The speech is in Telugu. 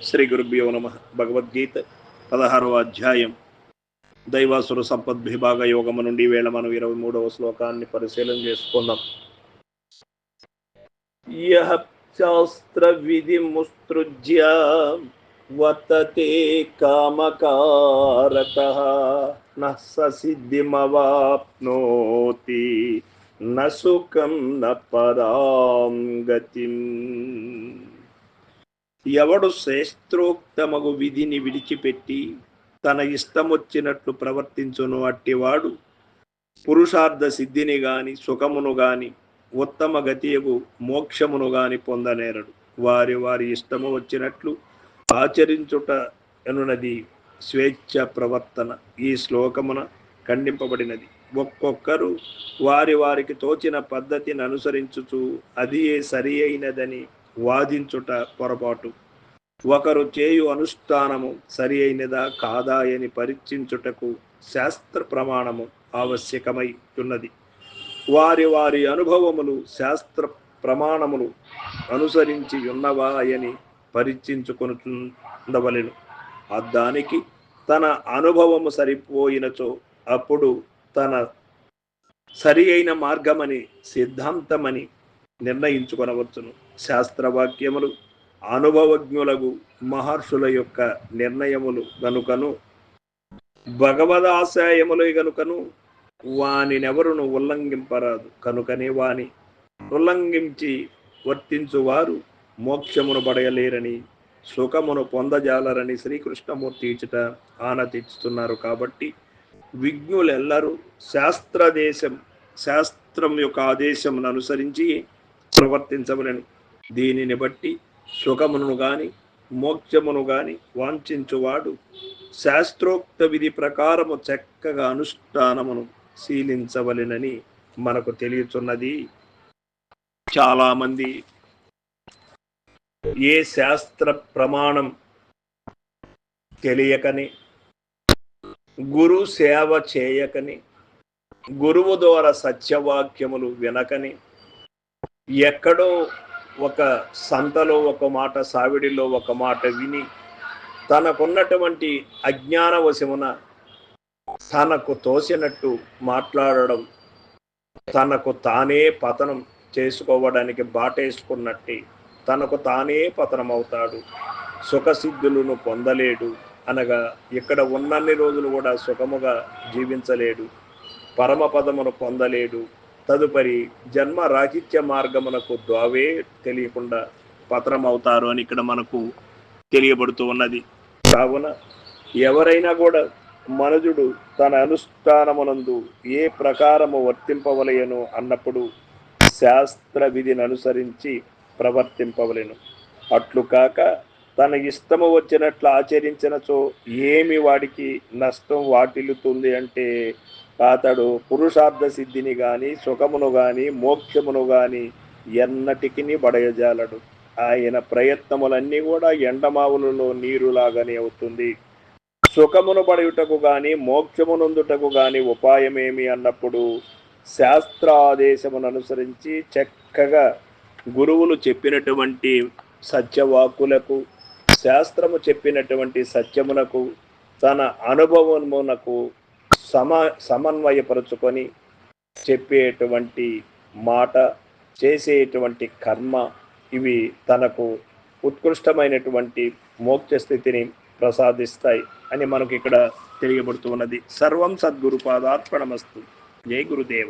శ్రీ గురుభ్యో నమ. భగవద్గీత 16వ అధ్యాయం దైవాసుర సంపద్విభాగ యోగము నుండి వేళ మనం 23వ శ్లోకాన్ని పరిశీలన చేసుకుందాం. యః శాస్త్ర విధి ముత్సృజ్య వర్తతే కామకారకః న సిద్ధిమవాప్నోతి న సుఖం న పరాం గతిం. ఎవడు శ్రేష్ఠోక్తమగు విధిని విడిచిపెట్టి తన ఇష్టమొచ్చినట్లు ప్రవర్తించును అట్టివాడు పురుషార్థ సిద్ధిని గాని సుఖమును గాని ఉత్తమ గతియగు మోక్షమును గాని పొందనేరడు. వారి వారి ఇష్టము వచ్చినట్లు ఆచరించుట ఎనున్నది స్వేచ్ఛ ప్రవర్తన ఈ శ్లోకమున ఖండింపబడినది. ఒక్కొక్కరు వారి వారికి తోచిన పద్ధతిని అనుసరించుచు అది సరి అయినదని వాదించుట పొరపాటు. ఒకరు చేయు అనుష్ఠానము సరి అయినదా కాదా అని పరీక్షించుటకు శాస్త్ర ప్రమాణము ఆవశ్యకమై ఉన్నది. వారి వారి అనుభవములు శాస్త్ర ప్రమాణములు అనుసరించి ఉన్నవా అని పరీక్షించుకొనుండవలెను. దానికి తన అనుభవము సరిపోయినచో అప్పుడు తన సరి అయిన మార్గమని సిద్ధాంతమని నిర్ణయించుకొనవచ్చును. శాస్త్రవాక్యములు అనుభవజ్ఞులకు మహర్షుల యొక్క నిర్ణయములు గనుకను భగవదాశయములు గనుకను వానినెవరును ఉల్లంఘింపరాదు. కనుకనే వాని ఉల్లంఘించి వర్తించువారు మోక్షమును పడయలేరని సుఖమును పొందజాలరని శ్రీకృష్ణమూర్తి ఇచ్చుట ఆనతిస్తున్నారు. కాబట్టి విజ్ఞులెల్లరూ శాస్త్రం యొక్క ఆదేశమును అనుసరించి ప్రవర్తించవలెను. దీనిని బట్టి సుఖమును గాని మోక్షమును గాని వాంఛించువాడు శాస్త్రోక్త విధి ప్రకారము చక్కగా అనుష్ఠానమును శీలించవలెనని మనకు తెలియచున్నది. చాలామంది ఏ శాస్త్ర ప్రమాణం తెలియకని గురు సేవ చేయకని గురువు ద్వారా సత్యవాక్యములు వినకని ఎక్కడో ఒక సంతలో ఒక మాట సావిడిలో ఒక మాట విని తనకున్నటువంటి అజ్ఞానవశమున తనకు తోసినట్టు మాట్లాడడం తనకు తానే పతనం చేసుకోవడానికి బాటేసుకున్నట్టే తనకు తానే పతనం అవుతాడు. సుఖసిద్ధులను పొందలేడు. అనగా ఇక్కడ ఉన్నన్ని రోజులు కూడా సుఖముగా జీవించలేడు, పరమపదమును పొందలేడు. తదుపరి జన్మ రాహిత్య మార్గమునకు ద్వావే తెలియకుండా పతనమవుతారు అని ఇక్కడ మనకు తెలియబడుతూ ఉన్నది. కావున ఎవరైనా కూడా మనుజుడు తన అనుష్ఠానమునందు ఏ ప్రకారము వర్తింపవలయను అన్నప్పుడు శాస్త్ర విధిని అనుసరించి ప్రవర్తింపవలెను. అట్లు కాక తన ఇష్టము వచ్చినట్లు ఆచరించినచో ఏమి వాడికి నష్టం వాటిల్లుతుంది అంటే అతడు పురుషార్థ సిద్ధిని గాని సుఖమును గాని మోక్షమును గాని ఎన్నటికి పడయజాలడు. ఆయన ప్రయత్నములన్నీ కూడా ఎండమావులలో నీరులాగానే అవుతుంది. సుఖమును పడయుటకు గాని మోక్షమునందుటకు గాని ఉపాయమేమి అన్నప్పుడు శాస్త్ర ఆదేశమును అనుసరించి చక్కగా గురువులు చెప్పినటువంటి సత్యవాక్కులకు శాస్త్రము చెప్పినటువంటి సత్యమునకు తన అనుభవమునకు సమన్వయపరుచుకొని చెప్పేటువంటి మాట చేసేటువంటి కర్మ ఇవి తనకు ఉత్కృష్టమైనటువంటి మోక్ష స్థితిని ప్రసాదిస్తాయి అని మనకు ఇక్కడ తెలియబడుతున్నది. సర్వం సద్గురు పాదార్పణమస్తు. జై గురుదేవ.